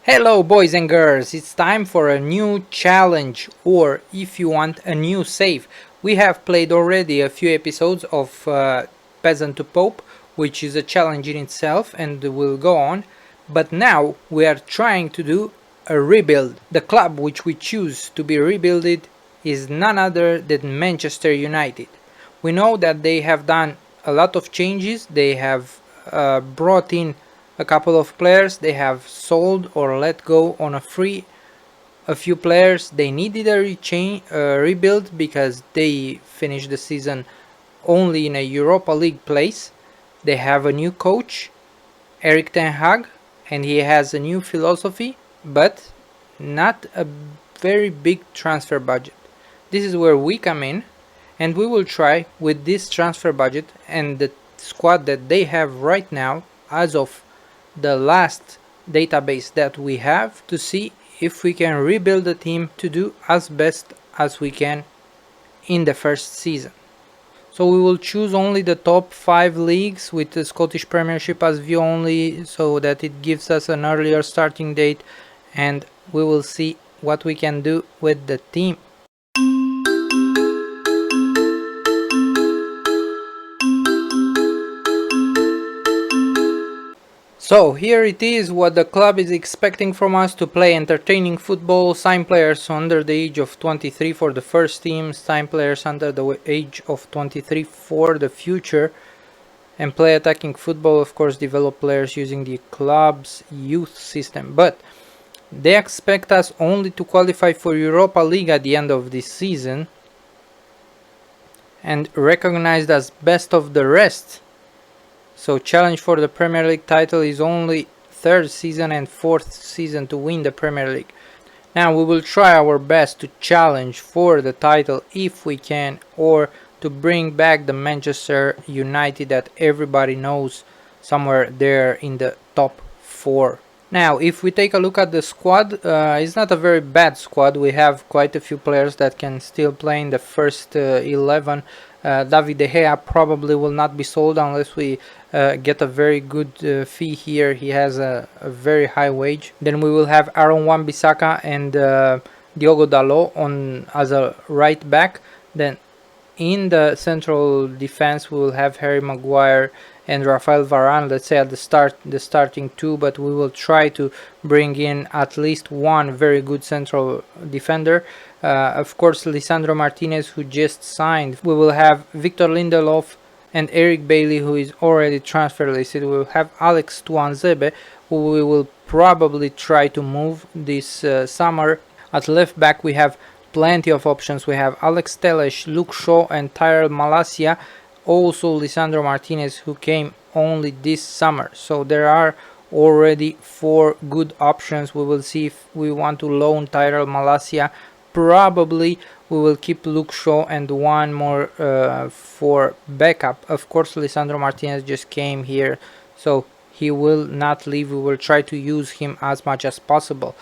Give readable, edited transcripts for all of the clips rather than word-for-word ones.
Hello boys and girls, it's time for a new challenge, or if you want, a new save. We have played already a few episodes of Peasant to Pope, which is a challenge in itself and will go on, but now we are trying to do a rebuild. The club which we choose to be rebuilded is none other than Manchester United. We know that they have done a lot of changes, they have brought in a couple of players, they have sold or let go on a free a few players. They needed a rebuild because they finished the season only in a Europa League place. They have a new coach, Erik Ten Hag, and he has a new philosophy, but not a very big transfer budget. This is where we come in, and we will try with this transfer budget and the squad that they have right now as of the last database that we have to see if we can rebuild the team to do as best as we can in the first season. So we will choose only the top 5 leagues with the Scottish Premiership as view only, so that it gives us an earlier starting date, and we will see what we can do with the team. So here it is, what the club is expecting from us: to play entertaining football, sign players under the age of 23 for the first team, sign players under the age of 23 for the future, and play attacking football, of course develop players using the club's youth system. But they expect us only to qualify for Europa League at the end of this season and recognized as best of the rest. So challenge for the Premier League title is only third season and fourth season to win the Premier League. Now we will try our best to challenge for the title if we can, or to bring back the Manchester United that everybody knows, somewhere there in the top 4. Now if we take a look at the squad, it's not a very bad squad. We have quite a few players that can still play in the first 11. David De Gea probably will not be sold unless we get a very good fee here. He has a very high wage. Then we will have Aaron Wan-Bissaka and Diogo Dalot on as a right back. Then in the central defense we will have Harry Maguire and Rafael Varane, let's say at the starting 2, but we will try to bring in at least one very good central defender. Of course, Lisandro Martinez, who just signed. We will have Victor Lindelof and Eric Bailly, who is already transfer listed. We will have Alex Tuanzebe, who we will probably try to move this summer. At left back we have plenty of options. We have Alex Telles, Luke Shaw and Tyrell Malacia. Also Lisandro Martinez, who came only this summer. So there are already 4 good options. We will see if we want to loan Tyrell Malacia. Probably we will keep Luke Shaw and one more for backup. Of course, Lisandro Martinez just came here, so he will not leave. We will try to use him as much as possible.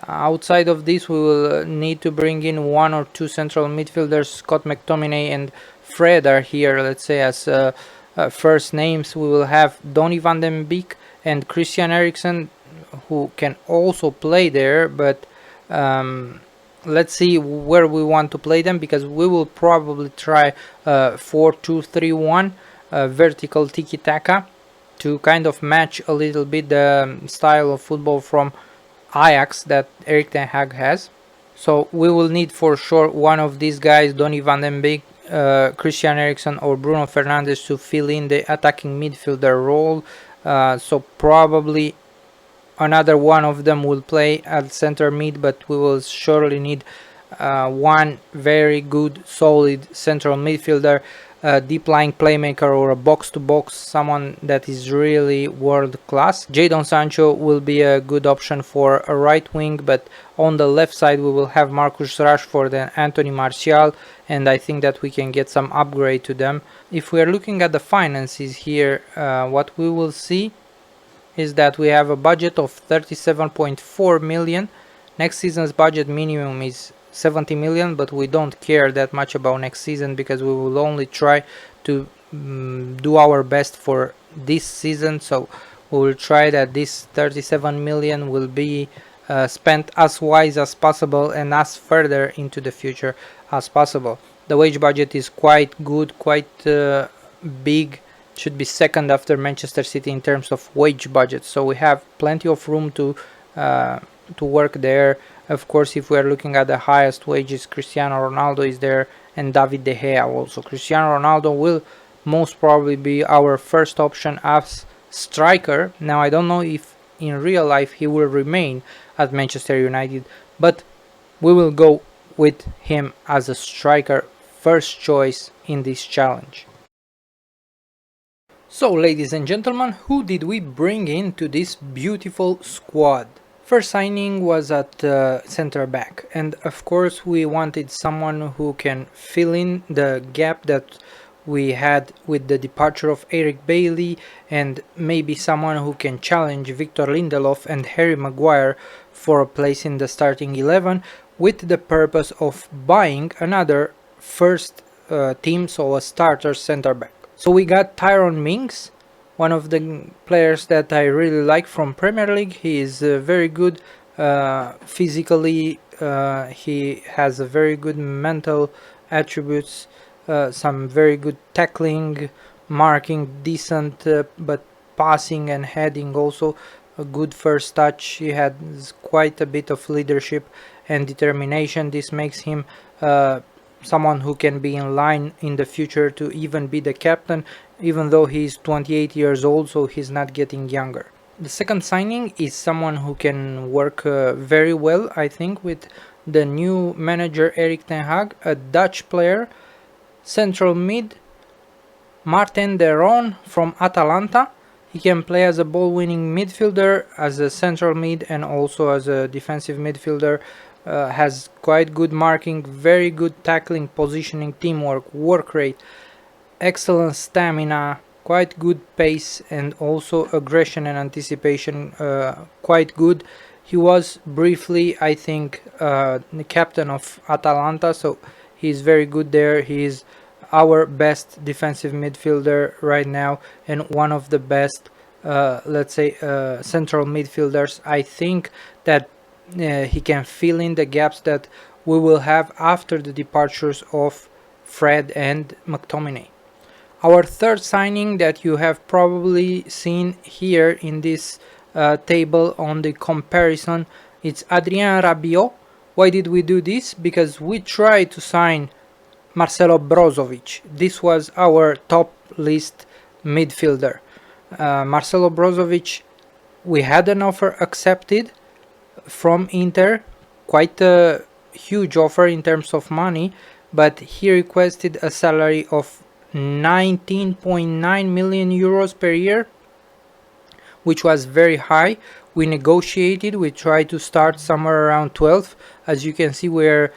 Outside of this, we will need to bring in 1 or 2 central midfielders. Scott McTominay and Fred are here, let's say, as first names. We will have Donny van den Beek and Christian Eriksen, who can also play there, but let's see where we want to play them, because we will probably try 4-2-3-1 vertical tiki-taka to kind of match a little bit the style of football from Ajax that Erik Ten Hag has. So we will need for sure one of these guys, Donny van den Beek, Christian Eriksen or Bruno Fernandes, to fill in the attacking midfielder role. So probably another one of them will play at center mid, but we will surely need one very good solid central midfielder, a deep lying playmaker or a box to box, someone that is really world class. Jadon Sancho will be a good option for a right wing, but on the left side we will have Marcus Rashford and Anthony Martial, and I think that we can get some upgrade to them. If we are looking at the finances here, what we will see is that we have a budget of 37.4 million. Next season's budget minimum is 70 million, but we don't care that much about next season because we will only try to do our best for this season. So we will try that this 37 million will be spent as wise as possible and as further into the future as possible. The wage budget is quite good, quite big. Should be second after Manchester City in terms of wage budget, so we have plenty of room to work there. Of course, if we are looking at the highest wages, Cristiano Ronaldo is there and David De Gea also. Cristiano Ronaldo will most probably be our first option as striker. Now I don't know if in real life he will remain at Manchester United, but we will go with him as a striker first choice in this challenge. So ladies and gentlemen, who did we bring into this beautiful squad? First signing was at center back, and of course we wanted someone who can fill in the gap that we had with the departure of Eric Bailly, and maybe someone who can challenge Victor Lindelof and Harry Maguire for a place in the starting 11, with the purpose of buying another first team, so a starter center back. So we got Tyrone Mings, one of the players that I really like from Premier League. He is very good physically, he has a very good mental attributes, some very good tackling, marking, decent, but passing and heading also a good first touch. He has quite a bit of leadership and determination. This makes him someone who can be in line in the future to even be the captain, even though he's 28 years old, so he's not getting younger. The second signing is someone who can work very well, I think, with the new manager Erik ten Hag, a Dutch player, central mid, Marten de Roon from Atalanta. He can play as a ball-winning midfielder, as a central mid, and also as a defensive midfielder. Has quite good marking, very good tackling, positioning, teamwork, work rate, excellent stamina, quite good pace, and also aggression and anticipation, quite good. He was briefly, I think, the captain of Atalanta, so he's very good there. He is our best defensive midfielder right now, and one of the best, let's say, central midfielders. I think that he can fill in the gaps that we will have after the departures of Fred and McTominay. Our third signing that you have probably seen here in this table on the comparison, it's Adrien Rabiot. Why did we do this? Because we tried to sign Marcelo Brozovic. This was our top list midfielder. Marcelo Brozovic, we had an offer accepted from Inter, quite a huge offer in terms of money, but he requested a salary of 19.9 million euros per year, which was very high. We negotiated, we tried to start somewhere around 12. As you can see, we're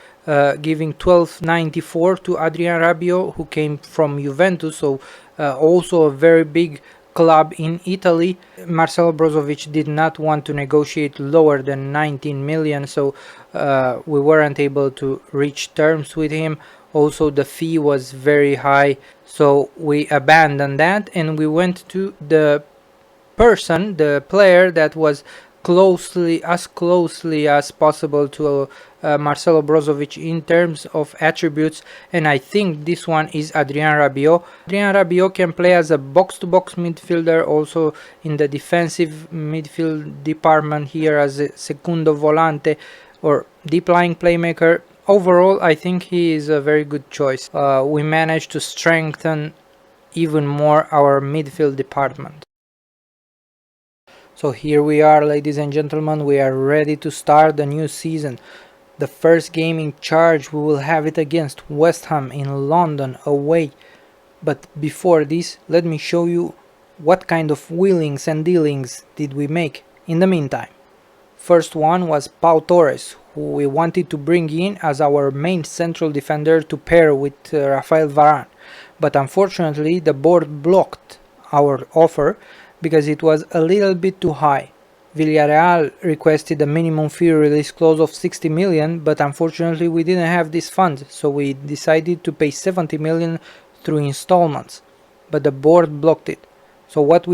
giving 12.94 to Adrien Rabiot, who came from Juventus, so also a very big club in Italy. Marcelo Brozovic did not want to negotiate lower than 19 million, so we weren't able to reach terms with him. Also, the fee was very high, so we abandoned that and we went to the person, the player that was closely as possible to Marcelo Brozovic in terms of attributes, and I think this one is Adrien Rabiot. Adrien Rabiot can play as a box-to-box midfielder, also in the defensive midfield department here as a secundo volante or deep-lying playmaker. Overall, I think he is a very good choice. We managed to strengthen even more our midfield department. So here we are, ladies and gentlemen, we are ready to start the new season. The first game in charge, we will have it against West Ham in London away. But before this, let me show you what kind of wheelings and dealings did we make in the meantime. First one was Pau Torres, who we wanted to bring in as our main central defender to pair with Rafael Varane. But unfortunately, the board blocked our offer because it was a little bit too high. Villarreal requested a minimum fee release clause of 60 million, but unfortunately we didn't have this fund, so we decided to pay 70 million through installments, but the board blocked it. So what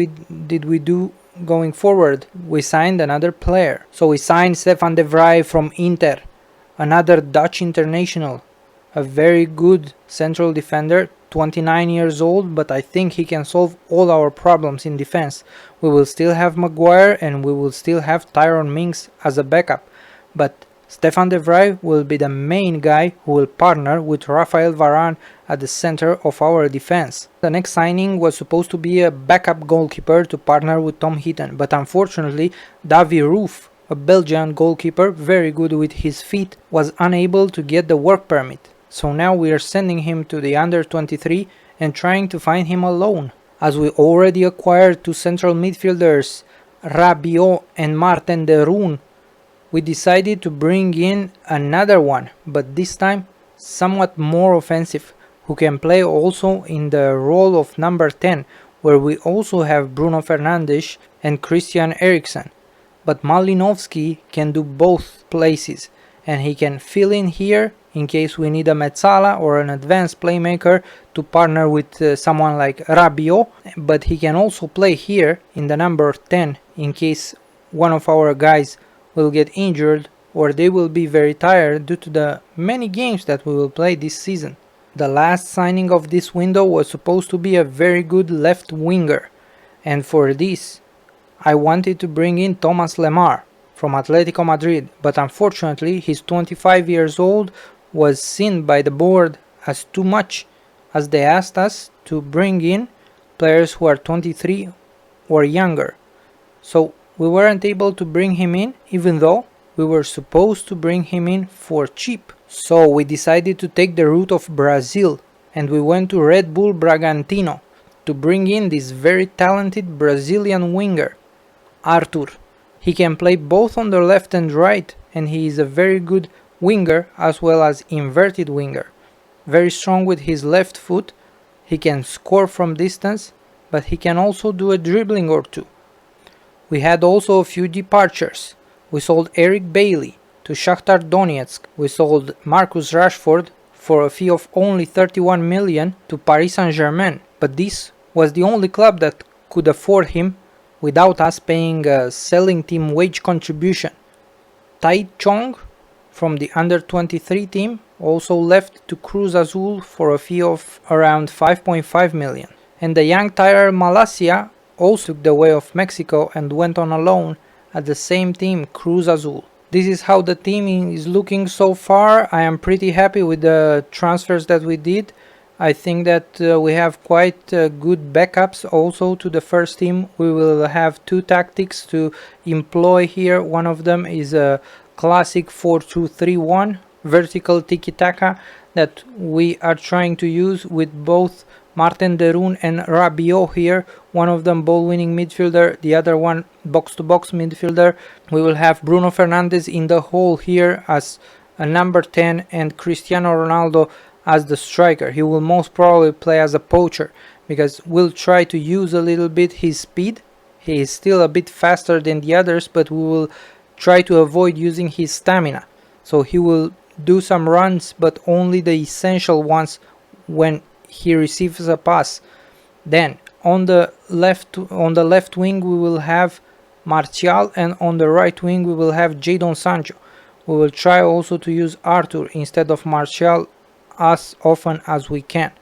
did we do going forward, we signed another player. So we signed Stefan de Vrij from Inter, another Dutch international, a very good central defender, 29 years old, but I think he can solve all our problems in defense. We will still have Maguire and we will still have Tyrone Mings as a backup, but Stefan de Vrij will be the main guy who will partner with Rafael Varane at the center of our defense. The next signing was supposed to be a backup goalkeeper to partner with Tom Heaton, but unfortunately Davy Roof, a Belgian goalkeeper very good with his feet, was unable to get the work permit. So now we are sending him to the under 23 and trying to find him a loan. As we already acquired two central midfielders, Rabiot and Martin de Roon, we decided to bring in another one, but this time somewhat more offensive, who can play also in the role of number 10, where we also have Bruno Fernandes and Christian Eriksen. But Malinovsky can do both places, and he can fill in here in case we need a Mezzala or an advanced playmaker to partner with someone like Rabiot, but he can also play here in the number 10 in case one of our guys will get injured or they will be very tired due to the many games that we will play this season. The last signing of this window was supposed to be a very good left winger, and for this I wanted to bring in Thomas Lemar from Atletico Madrid, but unfortunately his 25 years old was seen by the board as too much, as they asked us to bring in players who are 23 or younger. So we weren't able to bring him in, even though we were supposed to bring him in for cheap. So we decided to take the route of Brazil, and we went to Red Bull Bragantino to bring in this very talented Brazilian winger, Arthur. He can play both on the left and right, and he is a very good winger as well as inverted winger. Very strong with his left foot, he can score from distance, but he can also do a dribbling or two. We had also a few departures. We sold Eric Bailly to Shakhtar Donetsk. We sold Marcus Rashford for a fee of only 31 million to Paris Saint-Germain, but this was the only club that could afford him without us paying a selling team wage contribution. Tai Chong from the under 23 team also left to Cruz Azul for a fee of around 5.5 million. And the young Tyler Malacia also took the way of Mexico and went on a loan at the same team, Cruz Azul. This is how the team is looking so far. I am pretty happy with the transfers that we did. I think that we have quite good backups also to the first team. We will have two tactics to employ here. One of them is a classic 4-2-3-1 vertical tiki-taka that we are trying to use with both Martin de Roon and Rabiot here, one of them ball-winning midfielder, the other one box-to-box midfielder. We will have Bruno Fernandes in the hole here as a number 10 and Cristiano Ronaldo as the striker. He will most probably play as a poacher because we'll try to use a little bit his speed. He is still a bit faster than the others, but we will try to avoid using his stamina. So he will do some runs, but only the essential ones when he receives a pass. Then on the left wing we will have Martial, and on the right wing we will have Jadon Sancho. We will try also to use Arthur instead of Martial as often as we can.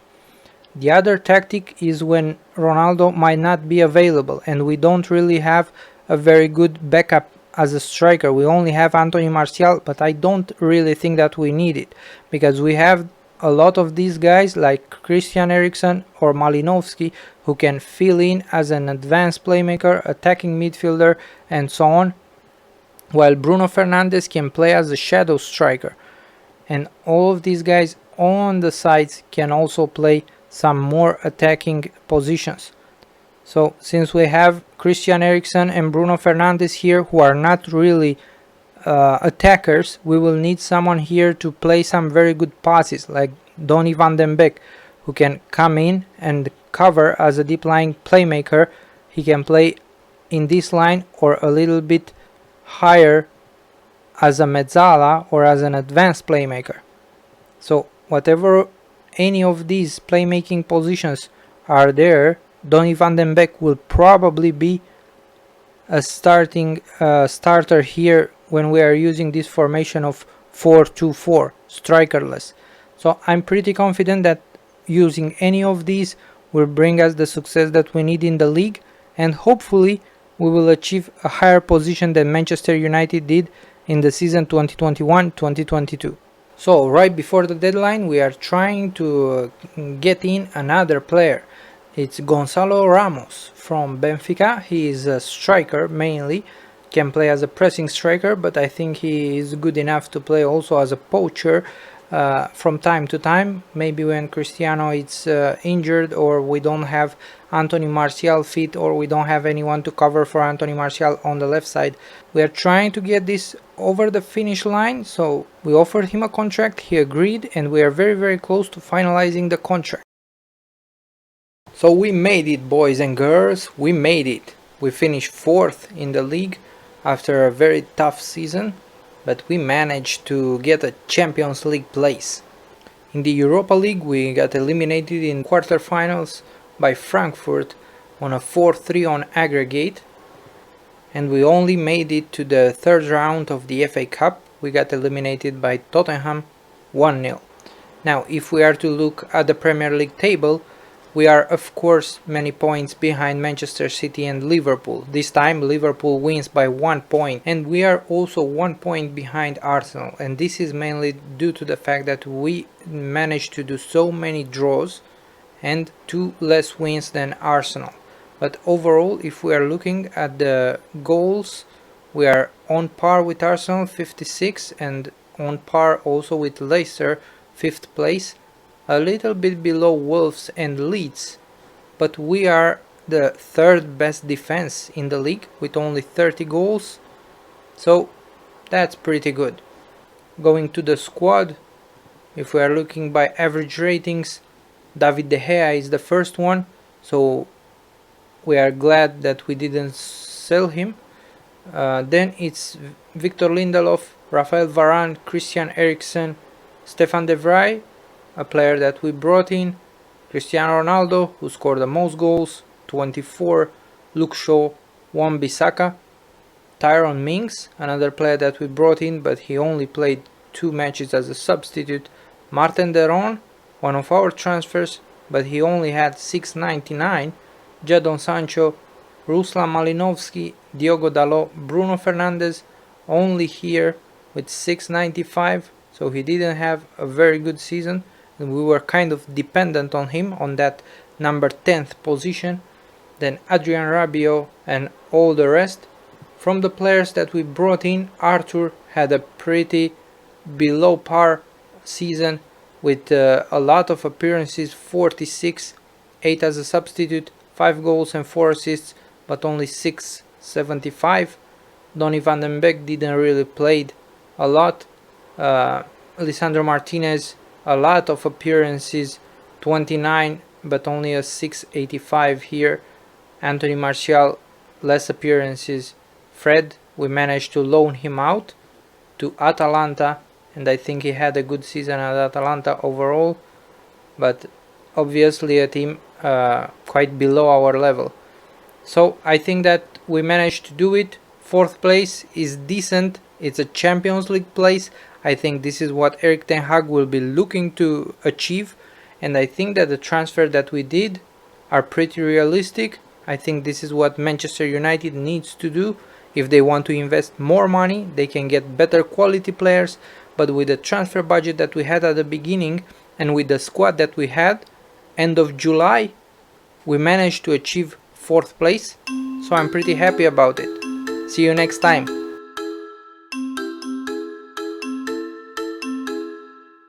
The other tactic is when Ronaldo might not be available and we don't really have a very good backup as a striker. We only have Anthony Martial, but I don't really think that we need it because we have a lot of these guys like Christian Eriksen or Malinovsky who can fill in as an advanced playmaker, attacking midfielder and so on, while Bruno Fernandes can play as a shadow striker, and all of these guys on the sides can also play some more attacking positions. So since we have Christian Eriksen and Bruno Fernandes here who are not really attackers, we will need someone here to play some very good passes like Donny van den Beek, who can come in and cover as a deep lying playmaker. He can play in this line or a little bit higher as a mezzala or as an advanced playmaker. So whatever any of these playmaking positions are there, Donny van den Beek will probably be a starter here when we are using this formation of 4-2-4 strikerless. So I'm pretty confident that using any of these will bring us the success that we need in the league, and hopefully we will achieve a higher position than Manchester United did in the season 2021-2022. So right before the deadline we are trying to get in another player. It's Gonzalo Ramos from Benfica. He is a striker mainly, can play as a pressing striker, but I think he is good enough to play also as a poacher from time to time. Maybe when Cristiano is injured, or we don't have Anthony Martial fit, or we don't have anyone to cover for Anthony Martial on the left side. We are trying to get this over the finish line, so we offered him a contract, he agreed, and we are very close to finalizing the contract. So we made it, boys and girls, we made it. We finished 4th in the league after a very tough season, but we managed to get a Champions League place. In the Europa League we got eliminated in quarterfinals by Frankfurt on a 4-3 on aggregate, and we only made it to the 3rd round of the FA Cup. We got eliminated by Tottenham 1-0. Now if we are to look at the Premier League table, we are of course many points behind Manchester City and Liverpool. This time Liverpool wins by 1 point, and we are also 1 point behind Arsenal, and this is mainly due to the fact that we managed to do so many draws and 2 less wins than Arsenal. But overall, if we are looking at the goals, we are on par with Arsenal, 56, and on par also with Leicester, 5th place. A little bit below Wolves and Leeds, but we are the 3rd best defense in the league with only 30 goals, so that's pretty good. Going to the squad, if we are looking by average ratings, David De Gea is the first one, so we are glad that we didn't sell him. Then it's Victor Lindelof, Rafael Varane, Christian Eriksen, Stefan de Vrij, a player that we brought in, Cristiano Ronaldo, who scored the most goals, 24, Luke Shaw, Wan-Bissaka, Tyrone Mings, another player that we brought in but he only played 2 matches as a substitute, Martin de Roon, one of our transfers, but he only had 6.99, Jadon Sancho, Ruslan Malinovsky, Diogo Dalot, Bruno Fernandes, only here with 6.95, so he didn't have a very good season, and we were kind of dependent on him on that number 10th position. Then Adrien Rabiot and all the rest. From the players that we brought in, Arthur had a pretty below par season with a lot of appearances, 46, 8 as a substitute, 5 goals and 4 assists, but only 6.75. Donny van den Beek didn't really play a lot. Lisandro Martinez, a lot of appearances, 29, but only a 6.85 here. Anthony Martial, less appearances. Fred, we managed to loan him out to Atalanta, and I think he had a good season at Atalanta overall, but obviously a team quite below our level. So I think that we managed to do it. 4th place is decent, it's a Champions League place. I think this is what Erik ten Hag will be looking to achieve, and I think that the transfer that we did are pretty realistic. I think this is what Manchester United needs to do. If they want to invest more money, they can get better quality players, but with the transfer budget that we had at the beginning and with the squad that we had, end of July, we managed to achieve 4th place, so I'm pretty happy about it. See you next time.